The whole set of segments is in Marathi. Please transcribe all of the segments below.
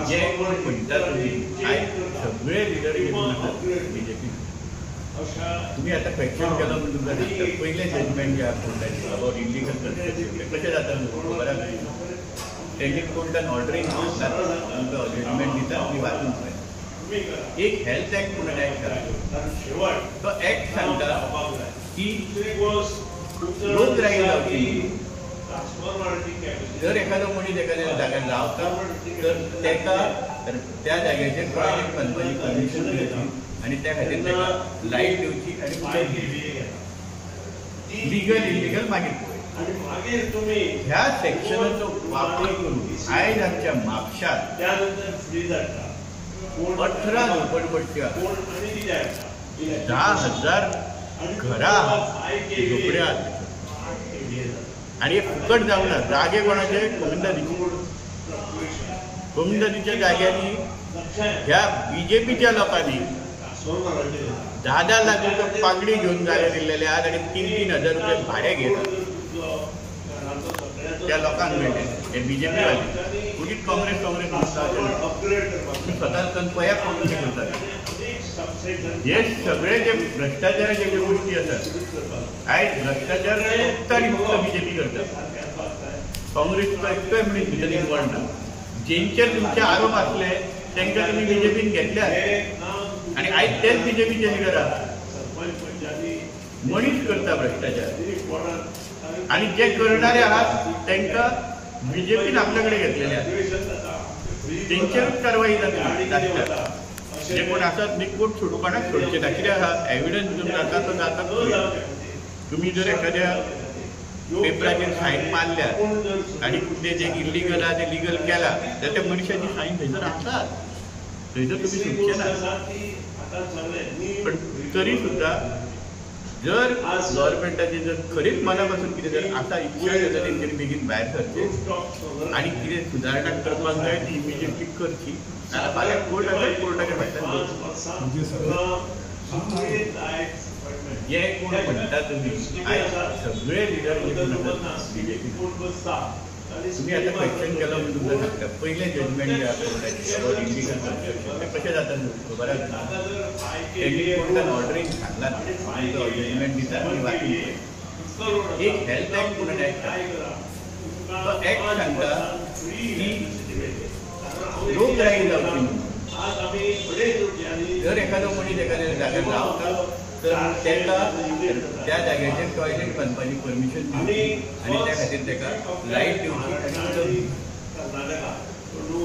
जे कोण म्हणता सगळे लिडर बीजेपी तुम्ही आता क्वेश्चन केलं म्हणून तुमचा पहिले जजमेंट जे कोर्टाचे अबाउट इलिगल कन्स्ट्रक्शन कशें जाता बऱ्याक त्यांनी कोर्टान ऑर्डरींग जजमेंट दिता तुम्ही वाचून पळय एक हेल्थ ऍक्ट म्हणून ऍक्ट आसा तो ऍक्ट सांगता की रोगराई जावची जर एखादो मनीस एखाद्या जाग्यार रावता तर तेका त्या जाग्याचेर प्रायवेट कंपनी परमिशन दिवची आणि त्या खातीर तेका लायट दिवची आणि लिगल इलिगल मागीर ह्या सेक्शनाचो वापर करून आयज आमच्या म्हापशांत 18 झोपडपट्ट्यो 10,000 घरां झोपड्या आणि हे फुकट जावना जागे कोणाचे कोमिंदादीच्या जाग्यांनी ह्या बीजेपीच्या लोकांनी 10 लाख रुपये पागडी घेऊन जागे दिलेले आहेत आणि 3,000 रुपये भाडे घेतात त्या लोकांक मेळटे हे बीजेपी वाले उगीच काँग्रेस स्वतः पया कोण करतात हे सगळे जे भ्रष्टाचाराचे जे गोष्टी असतात आयज भ्रष्टाचार फक्त आणि फक्त बीजेपी करतात काँग्रेसचा एकटोय मनीस भितर इन्वॉल्व ना जेंचेर तुमचे आरोप असले तांकां तुम्ही बीजेपीन घेतल्यात आणि आयज तेच बीजेपीचे लिडर आहात मनीस करता भ्रष्टाचार आणि जे करणारे आहात तांकां बीजेपीन आपल्याकडे घेतलेले आहात तेंचेरूच कारवाई जाता जे कोण आसात निकोट सोडपाक सोडचे ना कित्याक एविडन्स घेवन जाता तो जाता तुम्ही जर एखाद्या पेपराचेर सायन मारल्या आणि ते जे इलिगल आहा ते लिगल केला तर त्या मनशाची सायन थंयसर आसात थंयसर तुम्ही सुटचे ना पण तरी सुद्धा जर गव्हर्मेंटाची जर खरीच मनापासून कितें जर आसा इच्छा जाता तेंच्यांनी बेगीन भायर सरचे आणि कितें सुदारणा करपाक जाय ती इमिजिएटली करची नाल्यार फाल्यां कोर्ट आसा कोर्टाच्या फाटल्यान हे कोण म्हणटा तुमी आयज सगळे लिडर बीजेपी तुम्ही आता क्वेश्चन केलं म्हणून तुमकां सांगता पहिले जजमेंट जे आसा कोर्टाचे अबाउट इलिगल कन्स्ट्रक्शन ते कशें जाता खबर आसा त्यांनी कोर्टान ऑर्डरींग सांगला जजमेंट दिता आनी वाचून एक हेल्थ ऍक्ट म्हणून ऍक्ट तो ऍक्ट सांगता की रोगराई जावची जर एखादो मनीस एखाद्या जाग्यार रावता तर तेका त्या जाग्याचेर टॉयलेट बांदपाची परमिशन दिवची आणि त्या खातीर तेका लायट दिवची आणि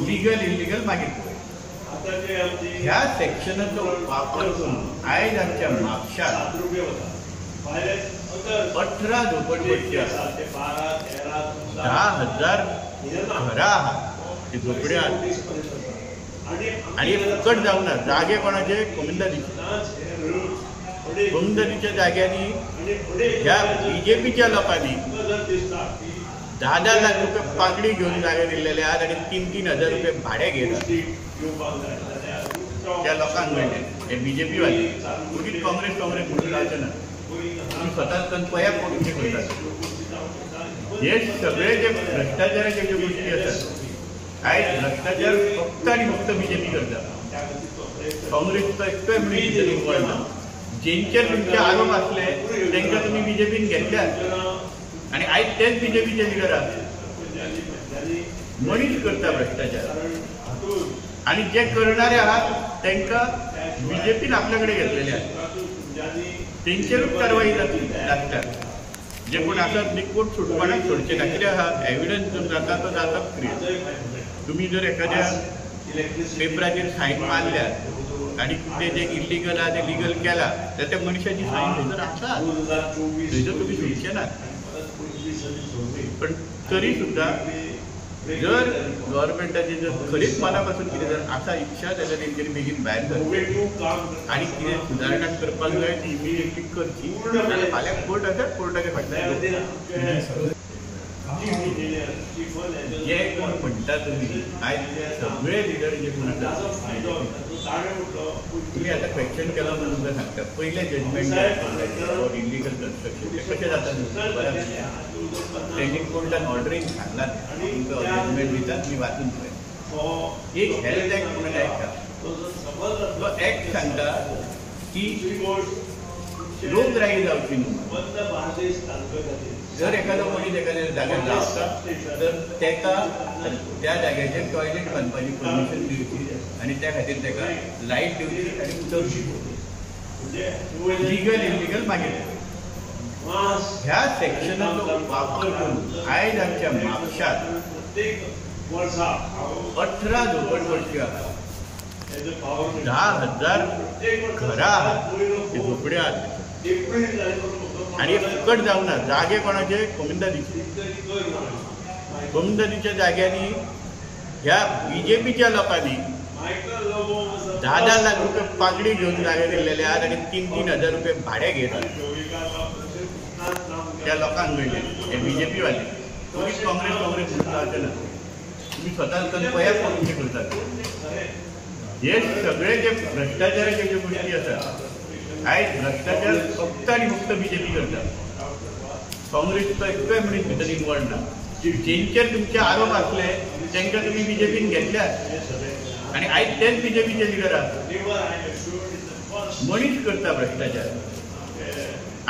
लिगल इलिगल मागीर ह्या सेक्शनाचो वापर करून आयज आमच्या म्हापशांत 18 झोपडपट्ट्यो 10,000 घरां आहात ती झोपड्या आणि फुकट जावना जागे कोणाचे कोमिंदादीच्या जाग्यांनी ह्या बीजेपीच्या लोकांनी 10 लाख रुपये पागडी घेऊन जागे दिलेले आहेत आणि 3,000 रुपये भाडे घेतात त्या लोकांक मेळटे हे बीजेपी वाले उगीच काँग्रेस म्हणून रावचे ना तुम्ही स्वतः पया कोण करतात हे सगळे जे भ्रष्टाचाराचे जे गोष्टी असतात आयज भ्रष्टाचार फक्त आणि फक्त बीजेपी करता काँग्रेसचा एकटोय मनीस इन्वॉल्व ना जेंचेर तुमचे आरोप असले तांकां तुम्ही बीजेपीन घेतल्यात आणि आयज तेच बीजेपीचे लिडर आहात मनीस करता भ्रष्टाचार आणि जे करणारे आहात तांकां बीजेपीन आपल्याकडे घेतलेले आहात तेंचेरूच कारवाई लागता जे कोण आसात निकोट सुटपाक सोडचे ना कित्याक एविडन्स घेवन जाता तो जाता तुम्ही जर एखाद्या पेपराचेर सायन मारल्या आणि ते जे इलिगल आहा ते लिगल केला तर त्या मनशाची सायन थंयसर आसा थंयसर तुम्ही सुटचे ना पण तरी सुद्धा जर गव्हर्मेंटाची जर खरीच मनापासून कितें जर आसा इच्छा जाल्यार तेंच्यांनी बेगीन भायर सरचे आणि कितें सुदारणा करपाक जाय ती इमिजिएटली करची नाल्यार फाल्यां कोर्ट आसा कोर्टाच्या फाटल्यान जे कोण म्हणता तुम्ही आयज ते सगळे लिडर जे कोण आसा तुम्ही आता क्वेश्चन केला म्हणून तुमकां सांगता पयले जजमेंट अबाउट इलिगल कन्स्ट्रक्शन ते कशें जाता स्टँडिंग कोर्टान ऑर्डरींग सांगलां तुमकां जजमेंट दितात तुम्ही वाचून पळय एक हेल्थ एक्ट म्हणून एक्ट आसा तो एक्ट सांगता की रोगराई जावची न्हू जर एखादो मनीस एखाद्या जाग्यार रावता तर तेका त्या जाग्याचेर टॉयलेट बांदपाची परमिशन दिवची आनी त्या खातीर तेका लायट दिवची आनी उदक दिवची लिगल इलिगल मागीर ह्या सेक्शनाचो वापर करून आयज आमच्या म्हापशांत 18 झोपडपट्टी आसा 10,000 घरां आहात ते झोपड्यो आहात आणि फुकट जावना जागे कोणाचे गोविंदाजीच्या जाग्यांनी ह्या बीजेपीच्या लोकांनी 10 लाख रुपये पागडी घेऊन जागे दिलेले आहात आणि 3-3 हजार रुपये भाडे घेतात त्या लोकांकडले हे बीजेपी वाले तुम्ही काँग्रेस म्हणता असेल ना तुम्ही स्वतः कन्फया करून हे करतात हे सगळे जे भ्रष्टाचाराचे जे गोष्टी असतात आयज भ्रष्टाचार फक्त आणि फक्त बीजेपी करता काँग्रेसचो एकूय मनीस भितर इन्वॉल्व ना जेंचेर तुमचे आरोप असले तांकां तुम्ही बीजेपीन घेतल्यात आणि आयज तेच बीजेपीचे लिडर आहात मनीस करता भ्रष्टाचार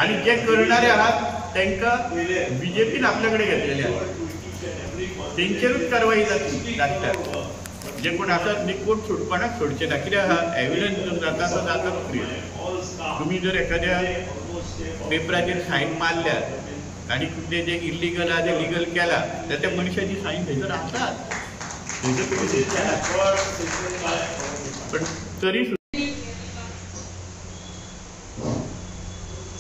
आणि जे करणारे आहात तांकां बीजेपीन आपल्याकडे घेतलेले आहात तेंचेरूच कारवाई लागता जे कोण आसात न्ही कोण सोडपणाक सोडचे ना कित्याक एविडन्स जो जाता तो जाता फ्री तुम्ही जर एखाद्या पेपराचेर सायन मारल्यात आणि तुमचे जे इलिगल आहा ते लिगल केला तर त्या मनशाची सायन थंयसर आसात पण तरी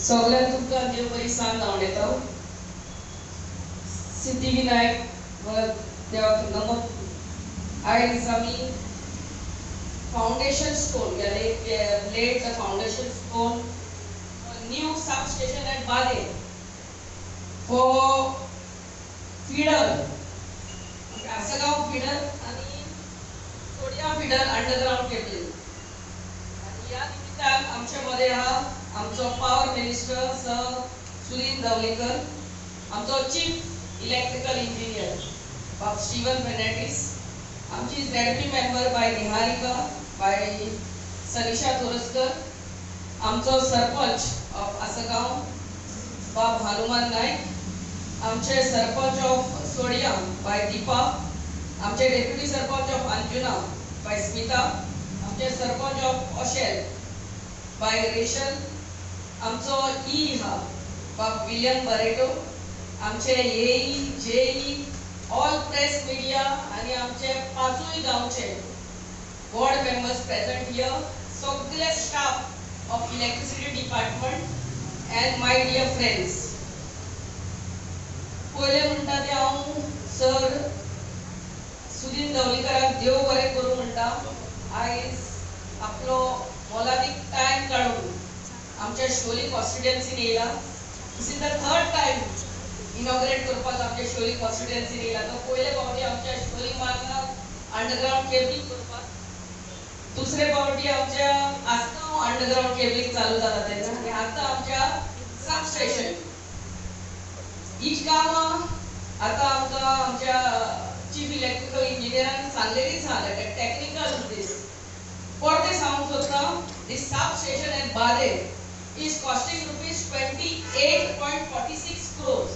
सगळ्यांक तुमकां देव बरी सांग जावन येता सिद्धिविनायक देवाक नमन आयज आमी foundation stone laid the foundation stone new substation at Bade for feeder Asagaon feeder आणि सोडिया feeder underground cabling आणि या निमित्तान आमच्या मध्ये हा आमचो power minister sir Sunil Davlekar आमचो चीफ इलेक्ट्रिकल इंजिनियर बाब स्टीवन फेर्नांडीस आमची ZP मेंबर बाय निहारिका बाय सनिशा तोरसकर आमचो सरपंच ऑफ आसगांव बाब हनुमान नायक आमचे सरपंच ऑफ सोडिया बाय दीपा आमचे डेप्युटी सरपंच ऑफ अंजुना बाय स्मिता आमचे सरपंच ऑफ ओशेल बाय रेशल आमचो हा बाब विलियम बरेटो आमचे जेई ऑल प्रेस मीडिया आणि आमचे 5 गावचे बोर्ड मेंबर्स प्रेजेंट हियर सगळे staff of electricity department and my dear friends पहिले म्हणटा ते हांव सर सुनील दवलेकराक देव बरें करूं म्हणटा आयज आपलो मोलादीक टायम काढून आमच्या शोली कॉन्स्टिट्युएन्सीन येयला this is the third time inaugurate करपाक आमच्या शोली कॉन्स्टिट्युएन्सीन येयला तो पहिले फावटी आमच्या शोली मार्गाक अंडरग्राउंड केबलिंग करपाक दुसरे फावटी आमच्या आसगांव अंडरग्राउंड केबलिंग चालू जाता तेन्ना आनी आतां आमच्या सब स्टेशन ही कामां आतां आमकां आमच्या चीफ इलेक्ट्रिकल इंजिनियरान सांगलेलीच आहा टेक्निकल दीस परते सांगूंक सोदता दिस सब स्टेशन एट बादे is costing rupees 28.46 crores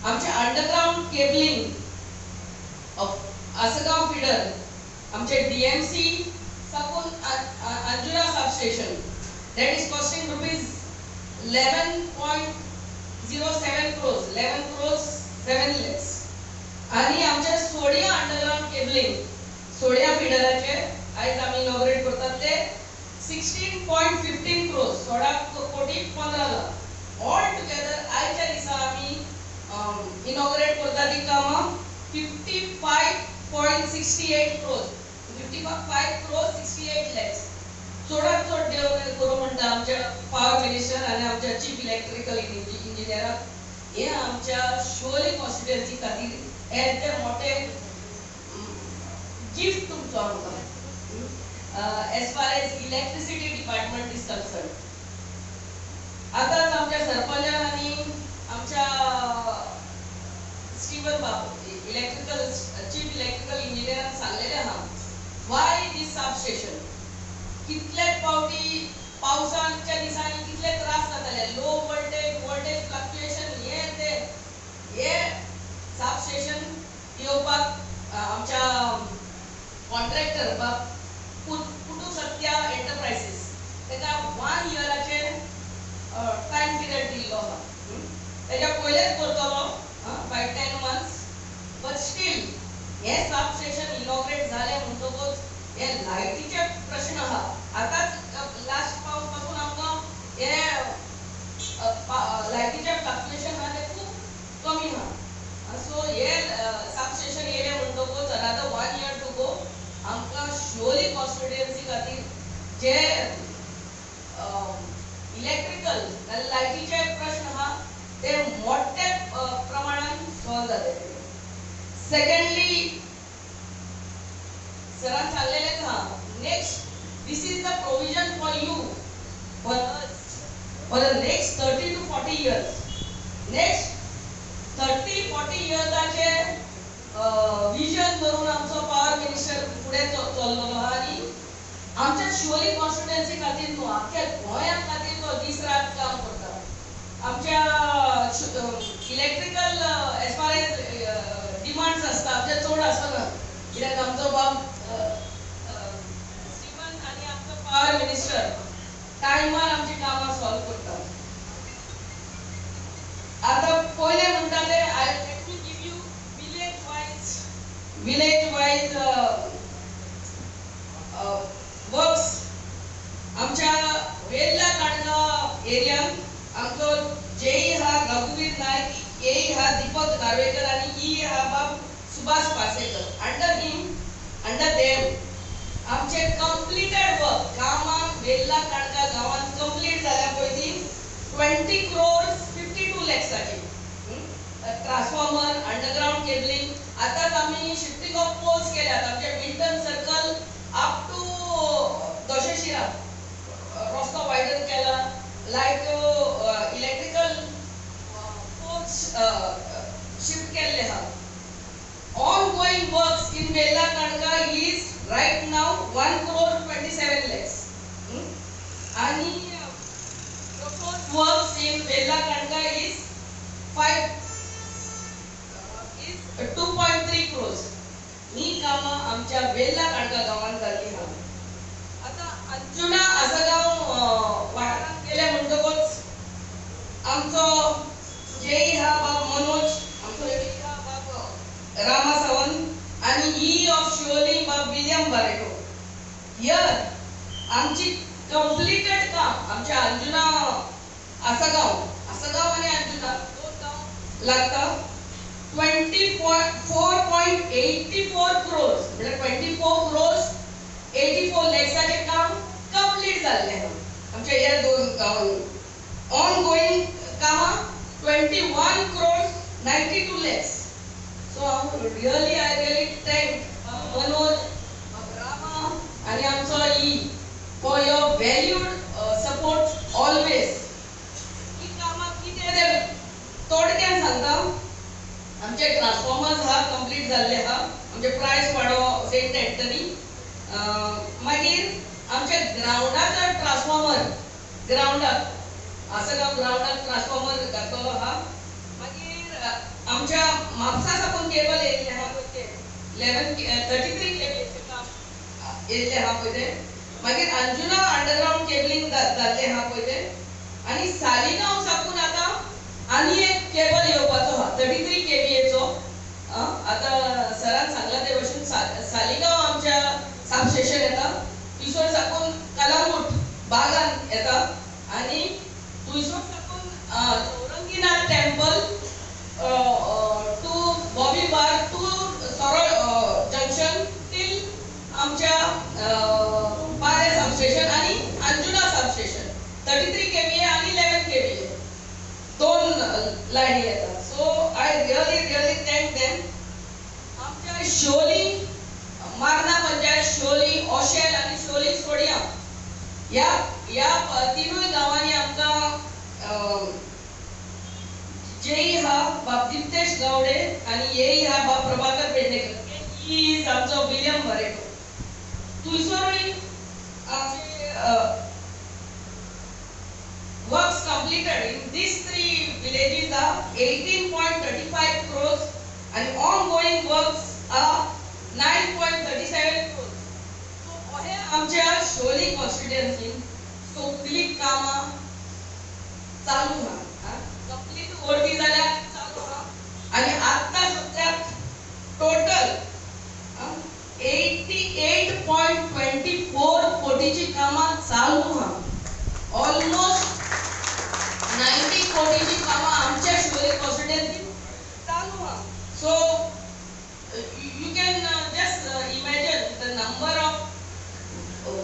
आमचे underground cabling of Assagao feeder आमचे DMC सकून Anjuna substation that is costing rupees 11.07 crores 11 crores 7 lakhs आणि आमचे सोडिया अंडरग्राउंड केबलिंग सोडिया फीडराचे आयज आम्ही इनॉग्रेट करतात ते 16.15 crores 16.15 लाख ऑल टुगेदर आयच्या दिसा आम्ही इनॉग्रेट करतात ती कामां 55.68 crores 55 crores 68 lakhs चोडात चोड देव करू म्हणटा आमच्या पॉवर मिनिस्टर आणि आमच्या चीफ इलेक्ट्रिकल इंजिनियराक हे आमच्या शिवोली कॉन्स्टिट्युएन्सी खातीर हे ते मोठे गिफ्ट तुमचो आमकां as far as electricity department is concerned. आताच आमच्या सरपंचांनी आमच्या स्टीवन बाबू चीफ इलेक्ट्रिकल इंजिनियरान सांगलेले आहा वाय दिस सबस्टेशन. कितलेच पावटी पावसाच्या दिसांनी कितले त्रास जाताले, लो वोल्टेज फ्लक्च्युएशन हे सबस्टेशन येवपाक आमच्या कॉन्ट्रॅक्टर पुटू सत्या एंटरप्राइजेस तेका 1 इयराचे टाइम पिरियड दिल्लो आहा. तेच्या पयलेच करतलो बाय 10 months, बट स्टील हे सबस्टेशन इनॉग्रेट जाले म्हणटकूच हे लायटीचे प्रश्न आहा. आताच लास्ट पावस पासून आमकां हे लायटीचे फ्लक्च्युएशन आहा ते खूब कमी आहा. सो हे सबस्टेशन येयले म्हणटकूच अनदर 1 year टू गो. आमकां शिवोली कॉन्स्टिट्युएन्सी खातीर जे इलेक्ट्रिकल लायटीचे प्रश्न आहा ते मोठे प्रमाणात सॉल्व जाले. सेकंडली सरान सांगलेलेच आहा next this is the provision for you for the next 30 to 40 years. Next 30-40 इयर्साचे विजन धरून आमचो पॉवर मिनिस्टर फुडें चल्लो आहा आणि आमच्या शिवोली कॉन्स्टिट्युएन्सी खातीर न्हू आख्या गोंया खातीर तो दीस रात काम करता. आमच्या electrical as far as demands आसता आमचे चड आसना कित्याक आमचो बाब स्टीवन आनी आमचो पॉवर मिनिस्टर टायमार आमची कामां सॉल्व करता. आता पयले म्हणटा ते village wise works. आमच्या वेल्ला काणगाव एरियात आमचो जेई हा रघुवीर नायक, ए हा दीपक नार्वेकर आणि ई हा बाब सुभाष पासेकर. अंडर देम आमचे कंप्लीटेड वर्क कामां वेल्ला काणगाव गावात कंप्लीट झाल्या पयली 20 crores 52 lakhsची. ट्रान्सफॉर्मर, अंडरग्राउंड केबलिंग, आताच आम्ही शिफ्टिंग ऑफ पोल्स केल्यात आमच्या मिल्टन सर्कल अप टू दोशेशिरा रस्तो वायडन केला. लाईक इलेक्ट्रिकल पोल्स शिफ्ट केले आहा. Ongoing works in Verla Canca is right now 1 crore 27 lakhs. आणि proposed works in Verla Canca is 2.3 crores. ही कामां आमच्या वेल्ला काणका गावात जाल्ली आहा. आता अंजुना आसगाव वाठारात गेले म्हणटकूच आमचो जेई हा बाब मनोज, आमचो एडी हा बाब रामा सावंत आणि ई ऑफ शिवोली बाब विलियम बारेटो. हियर आमची कंप्लीटेड काम आमच्या अंजुना आसगाव आणि अंजुना दोन गाव लागता 24.84 crores म्हणजे 24 crores 84 lakhsचे काम कंप्लीट झाले आहे आमच्या या दोन गावांनी. ऑनगोइंग कामा 21 crores 92 lakhs. So I really thank Manoj, Rama आणि आमचा E for your valued support always. ही कामा किती ते थोडक्यात सांगता. आमचे ट्रान्सफॉर्मर्स हा कंप्लीट झाले हा आमचे प्राइस वाडो सेंट एंटनी. मागीर आमचे ग्राउंडाचो ट्रान्सफॉर्मर ग्राउंडाक आसगाव ग्राउंडाक ट्रान्सफॉर्मर घातलो हा. मागीर आमच्या म्हापसा साकून केबल येयल्ले हा पळय ते 33 केबलचे काम येयल्ले हा पळय ते. मागीर अंजुना अंडरग्राउंड केबलिंग जाल्ले हा पळय ते. आणि सालिगांव साकून आता आणि एक केबल येवपाचो हा 33 kVA चो. आता सरान सांगला ते भशेन सालिगांव आमच्या सबस्टेशन येता, थंयसर साकून कलांगूट बागान येता आणि थंयसर साकून Chauranginath temple to Bobby bar to सरळ जंक्शन टिल आमच्या पारे सबस्टेशन आणि अंजुना सबस्टेशन 33 kVA आणि 11 kVA दोन लाईनी येतात. शोली मारना पंचायत, शोली ओशेल आणि शोली सोडिया या तिनूय गावांनी आमकां जेई हा बाब दिप्तेश गावडे आणि येई हा बाब प्रभाकर पेडणेकर, ही इज आमचो विलियम बरेटो. तुळसोरुळी आमचे works completed in these three villages are 18.35 crores and ongoing works are 9.37 crores. So हे आमच्या शोली कॉन्स्टिट्युएन्सी सगळी कामां चालू हा, कंप्लीट ओटी जाल्यार चालू हा आणि आता सध्याक टोटल 88.24 कोटीची कामां चालू हा. ऑलमोस्ट 90 कोटीची कामां आमच्या शोली कॉन्स्टिट्युएन्सी चालू हा. So you can just imagine the number of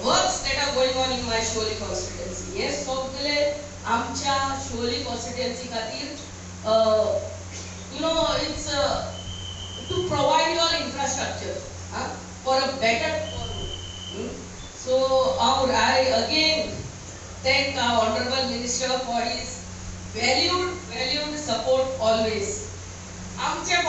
works that are going on in my Sholi constituency. Yes, सगळे आमच्या शोली constituency खातीर it's to provide you all infrastructure for a better tomorrow. So I again thank our honorable minister for his valued support always. आमच्या